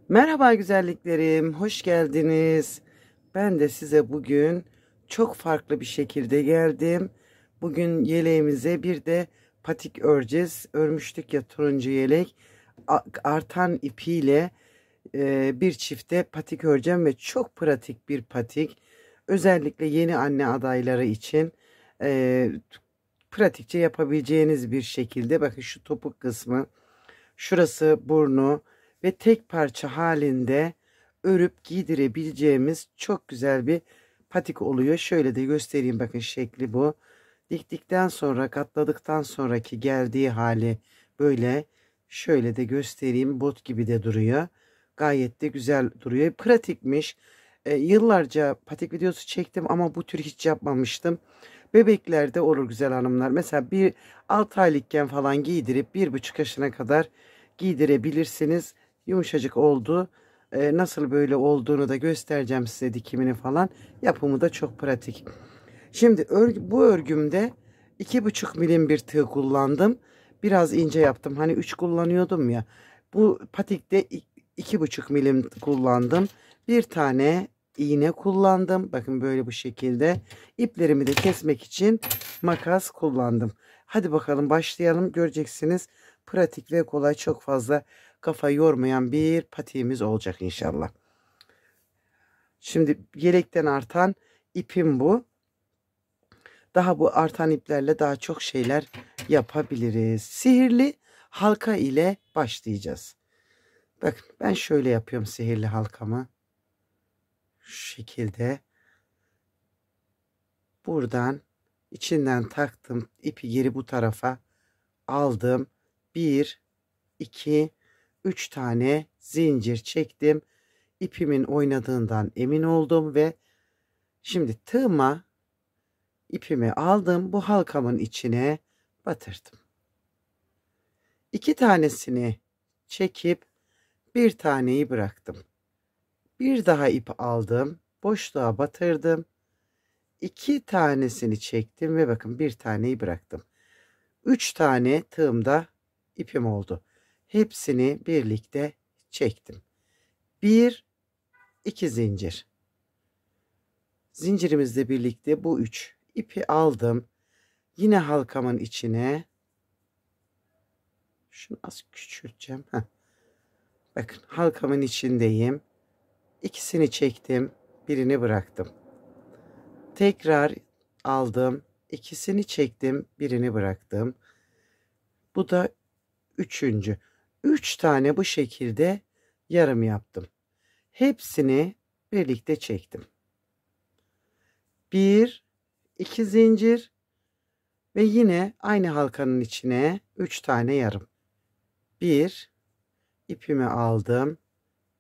Merhaba güzelliklerim, hoş geldiniz. Ben de size bugün çok farklı bir şekilde geldim. Bugün yeleğimize bir de patik öreceğiz. Örmüştük ya turuncu yelek. Artan ipiyle bir çifte patik öreceğim ve çok pratik bir patik. Özellikle yeni anne adayları için e, pratikçe yapabileceğiniz bir şekilde. Bakın şu topuk kısmı. Şurası burnu ve tek parça halinde örüp giydirebileceğimiz çok güzel bir patik oluyor. Şöyle de göstereyim, bakın şekli bu. Diktikten sonra, katladıktan sonraki geldiği hali böyle. Şöyle de göstereyim, bot gibi de duruyor. Gayet de güzel duruyor. Pratikmiş. Yıllarca patik videosu çektim ama bu tür hiç yapmamıştım. Bebeklerde olur güzel hanımlar. Mesela bir 6 aylıkken falan giydirip 1,5 yaşına kadar giydirebilirsiniz. Yumuşacık oldu. Nasıl böyle olduğunu da göstereceğim size, dikimini falan. Yapımı da çok pratik. Şimdi bu örgümde 2,5 milim bir tığ kullandım. Biraz ince yaptım. Hani 3 kullanıyordum ya. Bu patikte 2,5 milim kullandım. Bir tane iğne kullandım. Bakın böyle bu şekilde. İplerimi de kesmek için makas kullandım. Hadi bakalım başlayalım. Göreceksiniz. Pratik ve kolay, çok fazla kafa yormayan bir patiğimiz olacak inşallah. Şimdi yelekten artan ipim bu. Daha bu artan iplerle daha çok şeyler yapabiliriz. Sihirli halka ile başlayacağız. Bakın ben şöyle yapıyorum sihirli halkamı. Şu şekilde. Buradan içinden taktım. İpi geri bu tarafa aldım. 1, 2, 3 tane zincir çektim. İpimin oynadığından emin oldum ve şimdi tığıma ipimi aldım. Bu halkamın içine batırdım. 2 tanesini çekip bir taneyi bıraktım. Bir daha ip aldım. Boşluğa batırdım. 2 tanesini çektim ve bakın bir taneyi bıraktım. 3 tane tığımda ipim oldu. Hepsini birlikte çektim. 1, 2 zincir. Zincirimizle birlikte bu 3 ipi aldım. Yine halkamın içine şunu az küçülteceğim. Bakın halkamın içindeyim. İkisini çektim. Birini bıraktım. Tekrar aldım. İkisini çektim. Birini bıraktım. Bu da üçüncü. 3 tane bu şekilde yarım yaptım. Hepsini birlikte çektim. 1, 2 zincir ve yine aynı halkanın içine 3 tane yarım. 1, ipimi aldım.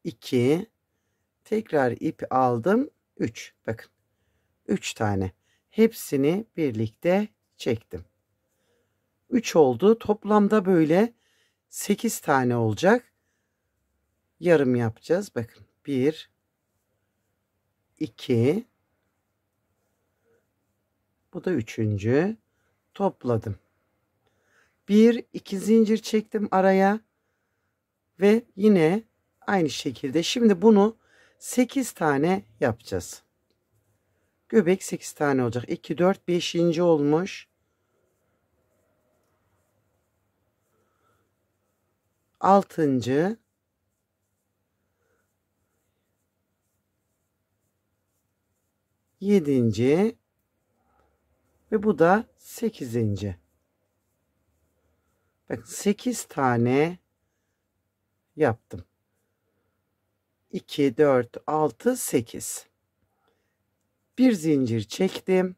2, tekrar ip aldım. 3. Bakın 3 tane. Hepsini birlikte çektim. 3 oldu. Toplamda böyle 8 tane olacak. Yarım yapacağız. Bakın 1, 2, bu da üçüncü. Topladım. 1, 2 zincir çektim araya ve yine aynı şekilde şimdi bunu 8 tane yapacağız. Göbek 8 tane olacak. 2, 4, 5. olmuş. 6. 7. ve bu da 8. Bakın 8 tane yaptım. 2, 4, 6, 8. Bir zincir çektim.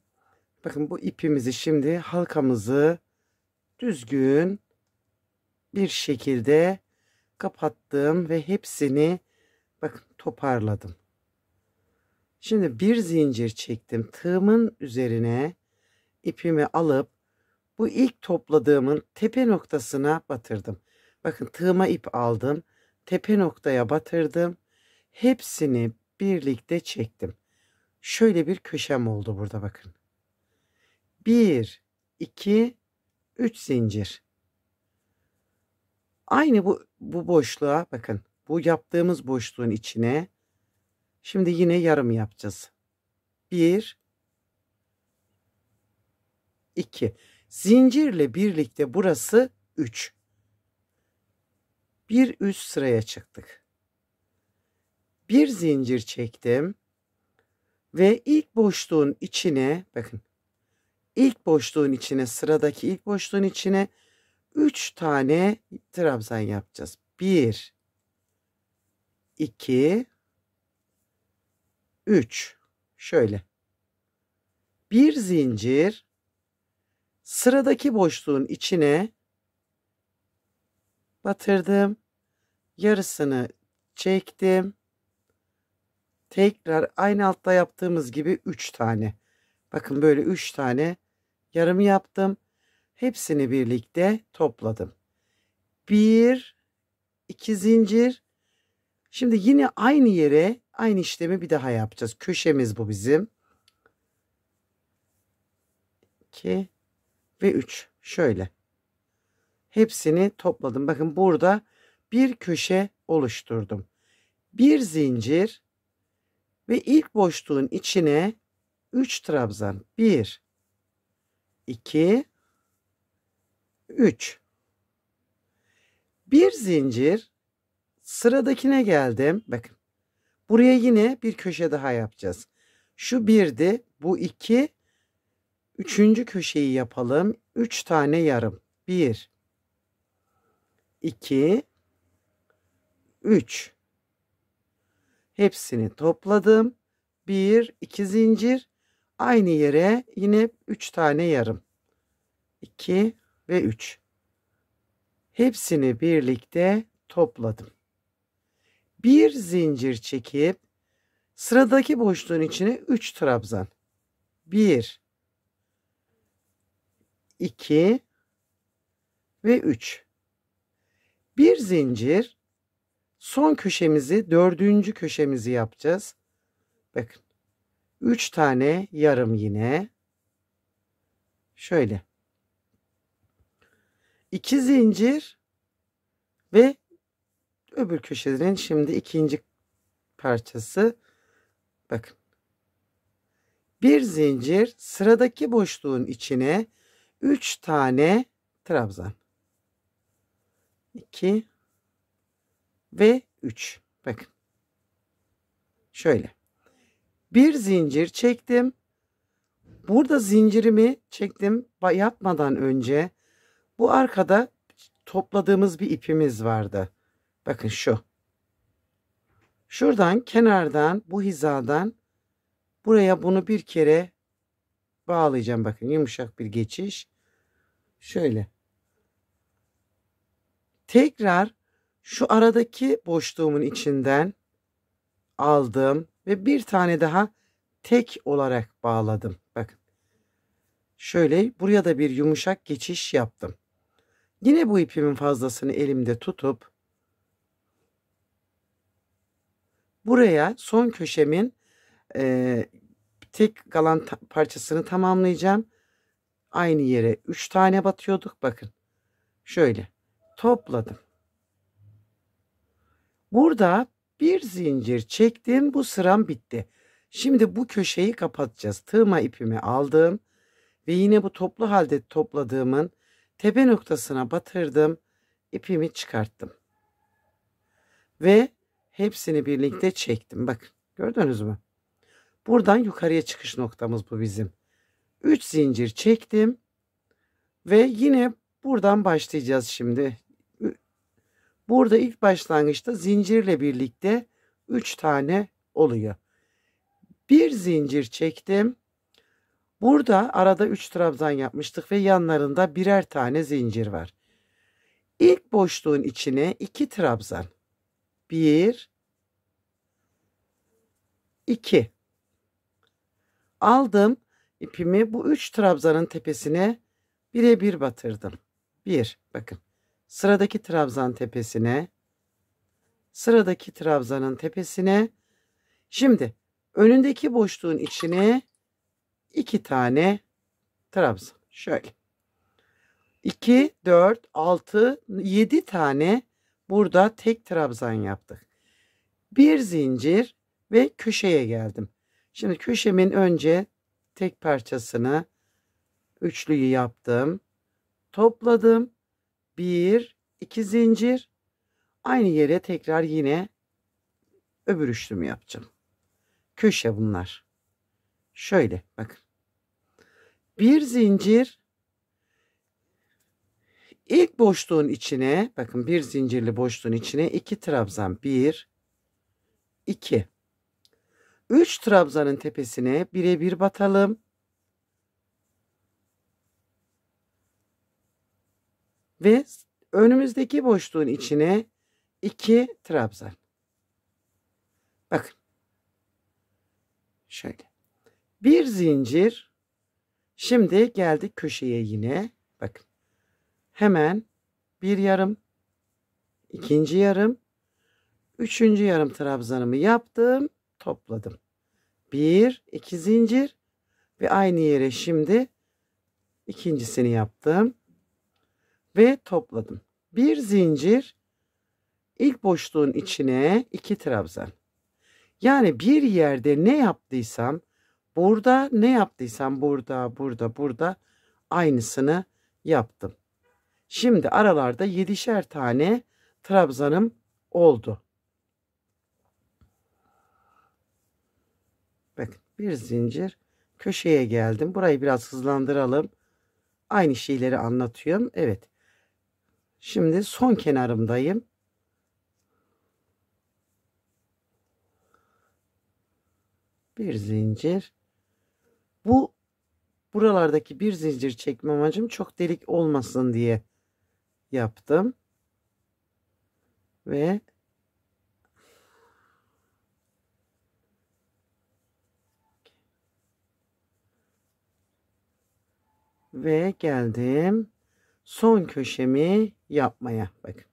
Bakın bu ipimizi şimdi halkamızı düzgün bir şekilde kapattım ve hepsini bakın toparladım. Şimdi bir zincir çektim. Tığımın üzerine ipimi alıp bu ilk topladığımın tepe noktasına batırdım. Bakın tığıma ip aldım. Tepe noktaya batırdım. Hepsini birlikte çektim. Şöyle bir köşem oldu burada bakın. 1, 2, 3 zincir. Aynı bu boşluğa bakın. bu yaptığımız boşluğun içine şimdi yine yarım yapacağız. 1 2 zincirle birlikte burası 3. Bir üst sıraya çıktık. Bir zincir çektim ve ilk boşluğun içine bakın. İlk boşluğun içine, sıradaki ilk boşluğun içine 3 tane trabzan yapacağız. 1 2 3 şöyle. Bir zincir, sıradaki boşluğun içine batırdım. Yarısını çektim. Tekrar aynı altta yaptığımız gibi 3 tane. Bakın böyle 3 tane yarım yaptım. Hepsini birlikte topladım. 1 2 zincir. Şimdi yine aynı yere aynı işlemi bir daha yapacağız. Köşemiz bu bizim. 2 ve 3 şöyle. Hepsini topladım. Bakın burada bir köşe oluşturdum. Bir zincir ve ilk boşluğun içine 3 trabzan. 1 2 3. Bir zincir, sıradakine geldim. Bakın. Buraya yine bir köşe daha yapacağız. Şu birdi, bu 2. Üçüncü köşeyi yapalım. 3 tane yarım. 1 2 3. Hepsini topladım. 1 2 zincir. Aynı yere yine 3 tane yarım. 2 ve 3. Hepsini birlikte topladım. Bir zincir çekip sıradaki boşluğun içine 3 trabzan. 1 2 ve 3. Bir zincir, son köşemizi, dördüncü köşemizi yapacağız. Bakın. 3 tane yarım yine. Şöyle. 2 zincir ve öbür köşelerin şimdi ikinci parçası. Bakın. Bir zincir, sıradaki boşluğun içine 3 tane trabzan. 2 ve 3. Bakın. Şöyle. Bir zincir çektim. Burada zincirimi çektim. Yapmadan önce bu arkada topladığımız bir ipimiz vardı. Bakın şu. Şuradan kenardan bu hizadan buraya bunu bir kere bağlayacağım. Bakın yumuşak bir geçiş. Şöyle. Tekrar şu aradaki boşluğumun içinden aldım ve bir tane daha tek olarak bağladım. Bakın. Şöyle buraya da bir yumuşak geçiş yaptım. Yine bu ipimin fazlasını elimde tutup buraya son köşemin tek kalan parçasını tamamlayacağım. Aynı yere 3 tane batıyorduk. Bakın. Şöyle topladım. Burada bir zincir çektim. Bu sıram bitti. Şimdi bu köşeyi kapatacağız. Tığma ipimi aldım ve yine bu toplu halde topladığımın tepe noktasına batırdım. İpimi çıkarttım. Ve hepsini birlikte çektim. Bakın gördünüz mü? Buradan yukarıya çıkış noktamız bu bizim. 3 zincir çektim. Ve yine buradan başlayacağız şimdi. Burada ilk başlangıçta zincirle birlikte 3 tane oluyor. Bir zincir çektim. Burada arada 3 trabzan yapmıştık ve yanlarında birer tane zincir var. İlk boşluğun içine 2 trabzan. 1 2. Aldım ipimi, bu 3 trabzanın tepesine birebir batırdım. 1 bakın. Sıradaki trabzan tepesine, sıradaki trabzanın tepesine. Şimdi önündeki boşluğun içine 2 tane trabzan. Şöyle. 2, 4, 6, 7 tane burada tek trabzan yaptık. Bir zincir ve köşeye geldim. Şimdi köşemin önce tek parçasını üçlüyü yaptım. Topladım. 1 2 zincir. Aynı yere tekrar yine öbür üçlümü yapacağım. Köşe bunlar. Şöyle bakın. Bir zincir, ilk boşluğun içine bakın, bir zincirli boşluğun içine 2 trabzan. 1 2 3 trabzanın tepesine birebir batalım. Ve önümüzdeki boşluğun içine 2 trabzan. Bakın. Şöyle. Bir zincir. Şimdi geldik köşeye yine. Bakın. Hemen bir yarım, ikinci yarım, üçüncü yarım trabzanımı yaptım. Topladım. 1 2 zincir ve aynı yere şimdi ikincisini yaptım ve topladım. Bir zincir, ilk boşluğun içine 2 trabzan. Yani bir yerde ne yaptıysam burada, ne yaptıysam burada aynısını yaptım. Şimdi aralarda 7'şer tane trabzanım oldu. Bakın, bir zincir, köşeye geldim. Burayı biraz hızlandıralım. Aynı şeyleri anlatıyorum. Evet. Şimdi son kenarımdayım. Bir zincir. Buralardaki bir zincir çekme amacım çok delik olmasın diye yaptım. Ve geldim son köşemi yapmaya. Bakın.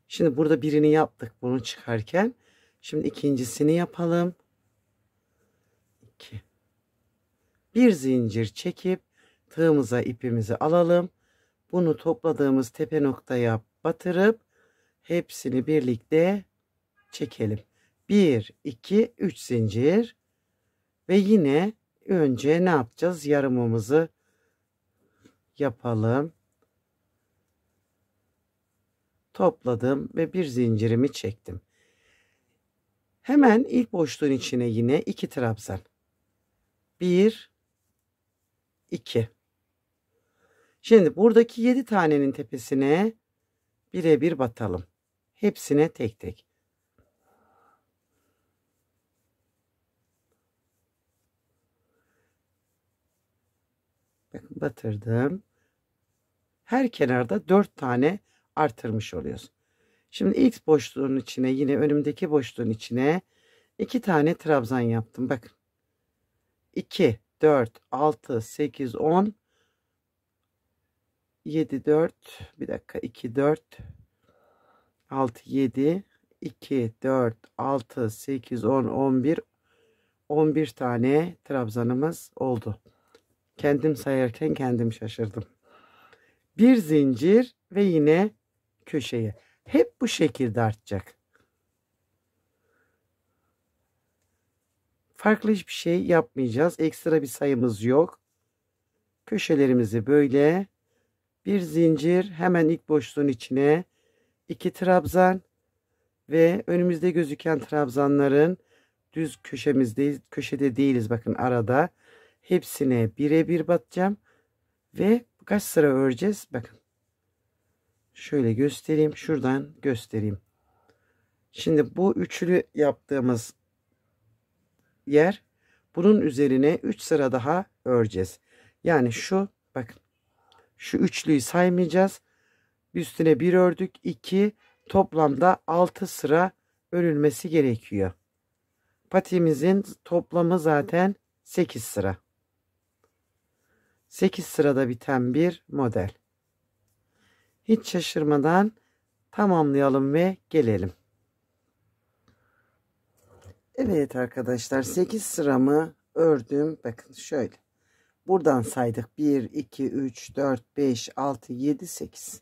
Şimdi burada birini yaptık bunu çıkarken. Şimdi ikincisini yapalım. 2. Bir zincir çekip tığımıza ipimizi alalım. Bunu topladığımız tepe noktaya batırıp hepsini birlikte çekelim. 1 2 3 zincir ve yine önce ne yapacağız? Yarımımızı yapalım. Topladım ve bir zincirimi çektim. Hemen ilk boşluğun içine yine 2 trabzan. 1 2. Şimdi buradaki 7 tanenin tepesine birebir batalım. Hepsine tek tek. Bakın, batırdım. Her kenarda 4 tane artırmış oluyoruz. Şimdi ilk boşluğun içine, yine önümdeki boşluğun içine 2 tane trabzan yaptım. Bakın. 2 4 6 8 10 7 4, bir dakika, 2 4 6 7 2 4 6 8 10 11 tane trabzanımız oldu. Kendim sayarken kendim şaşırdım. Bir zincir ve yine köşeye. Hep bu şekilde artacak. Farklı hiçbir şey yapmayacağız. Ekstra bir sayımız yok. Köşelerimizi böyle, bir zincir, hemen ilk boşluğun içine 2 trabzan ve önümüzde gözüken trabzanların düz köşemizdeyiz. Köşede değiliz, bakın arada. Hepsine birebir batacağım ve kaç sıra öreceğiz? Bakın. Şöyle göstereyim. Şuradan göstereyim. Şimdi bu üçlü yaptığımız yer, bunun üzerine 3 sıra daha öreceğiz. Yani şu, bakın. Şu üçlüyü saymayacağız. Üstüne bir ördük. 2, toplamda 6 sıra örülmesi gerekiyor. Patiğimizin toplamı zaten 8 sıra. 8 sırada biten bir model. Hiç şaşırmadan tamamlayalım ve gelelim. Evet arkadaşlar, 8 sıramı ördüm. Bakın şöyle. Buradan saydık. 1, 2, 3, 4, 5, 6, 7, 8.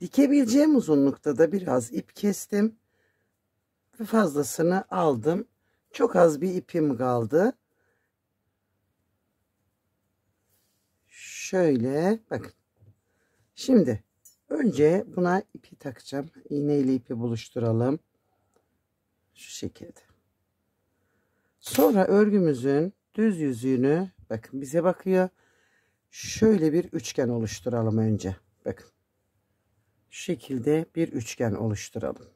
Dikebileceğim uzunlukta da biraz ip kestim. Ve fazlasını aldım. Çok az bir ipim kaldı. Şöyle bakın. Şimdi önce buna ipi takacağım. İğne ile ipi buluşturalım. Şu şekilde. Sonra örgümüzün düz yüzünü bakın bize bakıyor. Şöyle bir üçgen oluşturalım önce. Bakın. Şu şekilde bir üçgen oluşturalım.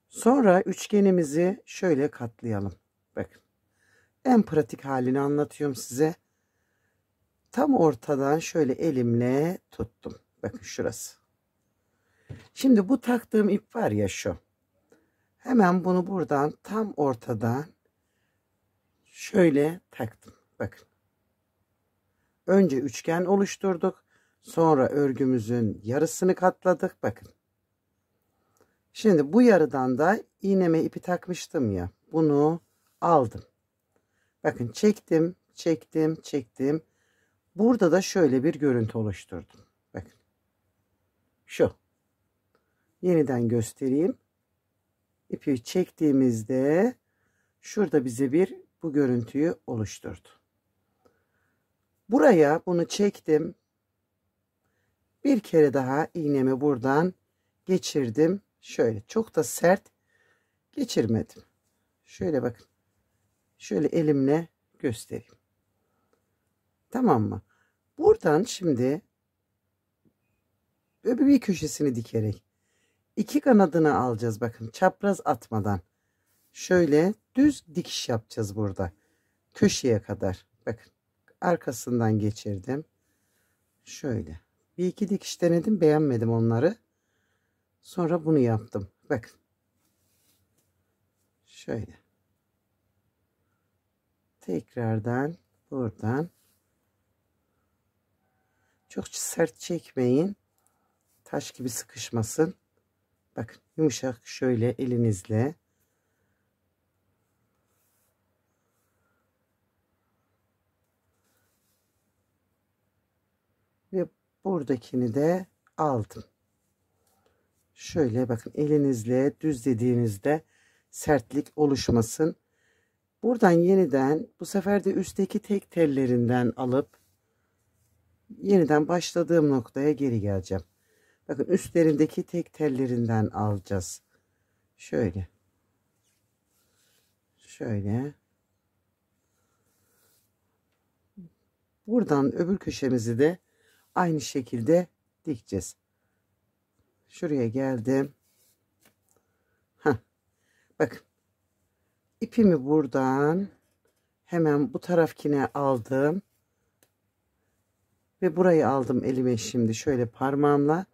Sonra üçgenimizi şöyle katlayalım. Bakın. En pratik halini anlatıyorum size. Tam ortadan şöyle elimle tuttum. Bakın şurası. Şimdi bu taktığım ip var ya şu. Hemen bunu buradan tam ortadan şöyle taktım. Bakın. Önce üçgen oluşturduk. Sonra örgümüzün yarısını katladık. Bakın. Şimdi bu yarıdan da iğneme ipi takmıştım ya. Bunu aldım. Bakın çektim, çektim, çektim. Burada da şöyle bir görüntü oluşturdum. Bakın. Şu. Yeniden göstereyim. İpi çektiğimizde şurada bize bu görüntüyü oluşturdu. Buraya bunu çektim. Bir kere daha iğnemi buradan geçirdim. Şöyle çok da sert geçirmedim. Şöyle bakın. Şöyle elimle göstereyim. Tamam mı? Buradan şimdi böyle bir köşesini dikerek iki kanadını alacağız. Bakın çapraz atmadan. Şöyle düz dikiş yapacağız burada. Köşeye kadar. Bakın arkasından geçirdim. Şöyle. Bir iki dikiş denedim. Beğenmedim onları. Sonra bunu yaptım. Bakın. Şöyle. Tekrardan buradan. Çok sert çekmeyin. Taş gibi sıkışmasın. Bakın yumuşak şöyle elinizle. Ve buradakini de aldım. Şöyle bakın elinizle düzlediğinizde sertlik oluşmasın. Buradan yeniden bu sefer de üstteki tek tellerinden alıp yeniden başladığım noktaya geri geleceğim. Bakın üstlerindeki tek tellerinden alacağız. Şöyle. Şöyle. Buradan öbür köşemizi de aynı şekilde dikeceğiz. Şuraya geldim. Heh. Bakın. İpimi buradan hemen bu tarafkine aldım. Ve burayı aldım elime şimdi şöyle parmağımla.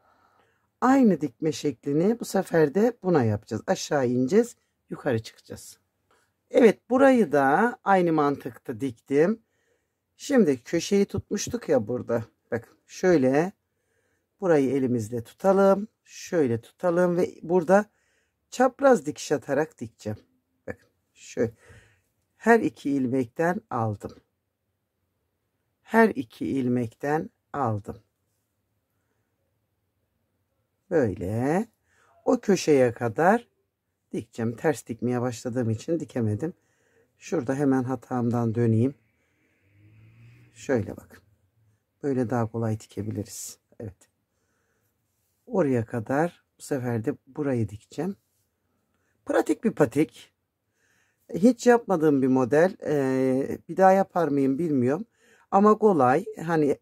Aynı dikme şeklini bu sefer de buna yapacağız. Aşağı ineceğiz. Yukarı çıkacağız. Evet burayı da aynı mantıkta diktim. Şimdi köşeyi tutmuştuk ya burada. Bakın şöyle burayı elimizle tutalım. Şöyle tutalım ve burada çapraz dikiş atarak dikeceğim. Bakın şöyle her iki ilmekten aldım. Her iki ilmekten aldım. Böyle o köşeye kadar dikeceğim. Ters dikmeye başladığım için dikemedim. Şurada hemen hatamdan döneyim. Şöyle bakın. Böyle daha kolay dikebiliriz. Evet. Oraya kadar bu sefer de burayı dikeceğim. Pratik bir patik. Hiç yapmadığım bir model. Bir daha yapar mıyım bilmiyorum. Ama kolay. Hani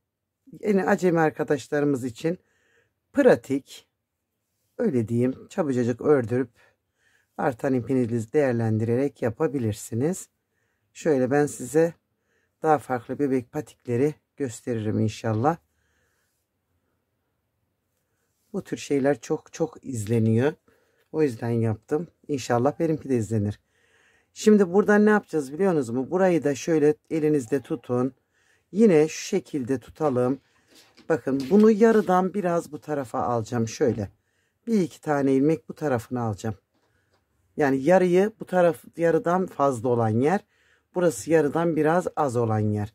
yeni acemi arkadaşlarımız için pratik. Öyle diyeyim. Çabucacık ördürüp artan ipinizi değerlendirerek yapabilirsiniz. Şöyle ben size daha farklı bebek patikleri gösteririm inşallah. Bu tür şeyler çok izleniyor. O yüzden yaptım. İnşallah benimki de izlenir. Şimdi buradan ne yapacağız biliyor musunuz mu? Burayı da şöyle elinizde tutun. Yine şu şekilde tutalım. Bakın bunu yarıdan biraz bu tarafa alacağım. Şöyle. Bir iki tane ilmek bu tarafını alacağım. Yani yarıyı bu taraf yarıdan fazla olan yer. Burası yarıdan biraz az olan yer.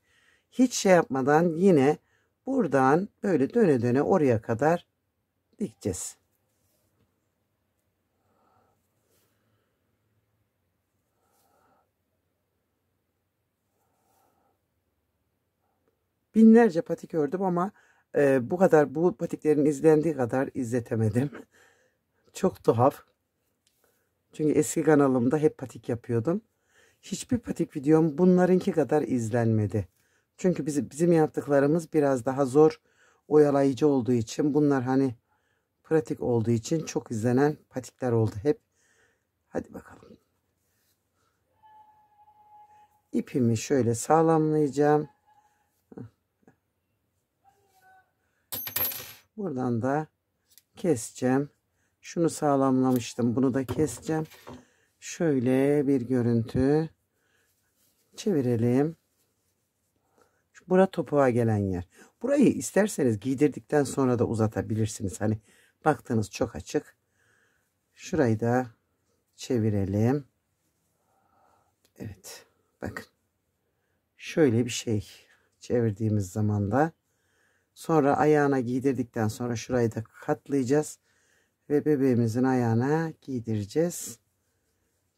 Hiç şey yapmadan yine buradan böyle döne döne oraya kadar dikeceğiz. Binlerce patik ördüm ama bu patiklerin izlendiği kadar izletemedim. Çok tuhaf. Çünkü eski kanalımda hep patik yapıyordum. Hiçbir patik videom bunlarınki kadar izlenmedi. Çünkü bizim yaptıklarımız biraz daha zor, oyalayıcı olduğu için, bunlar hani pratik olduğu için çok izlenen patikler oldu hep. Hadi bakalım. İpimi şöyle sağlamlayacağım. Buradan da keseceğim. Şunu sağlamlamıştım. Bunu da keseceğim. Şöyle bir görüntü. Çevirelim. Bura topuğa gelen yer. Burayı isterseniz giydirdikten sonra da uzatabilirsiniz. Hani baktığınız çok açık. Şurayı da çevirelim. Evet. Bakın. Şöyle bir şey çevirdiğimiz zaman da sonra ayağına giydirdikten sonra şurayı da katlayacağız ve bebeğimizin ayağına giydireceğiz.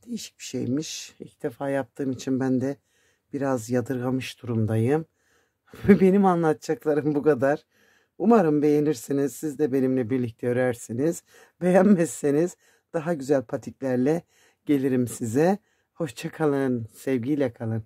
Değişik bir şeymiş. İlk defa yaptığım için ben de biraz yadırgamış durumdayım. Benim anlatacaklarım bu kadar. Umarım beğenirsiniz. Siz de benimle birlikte örersiniz. Beğenmezseniz daha güzel patiklerle gelirim size. Hoşça kalın. Sevgiyle kalın.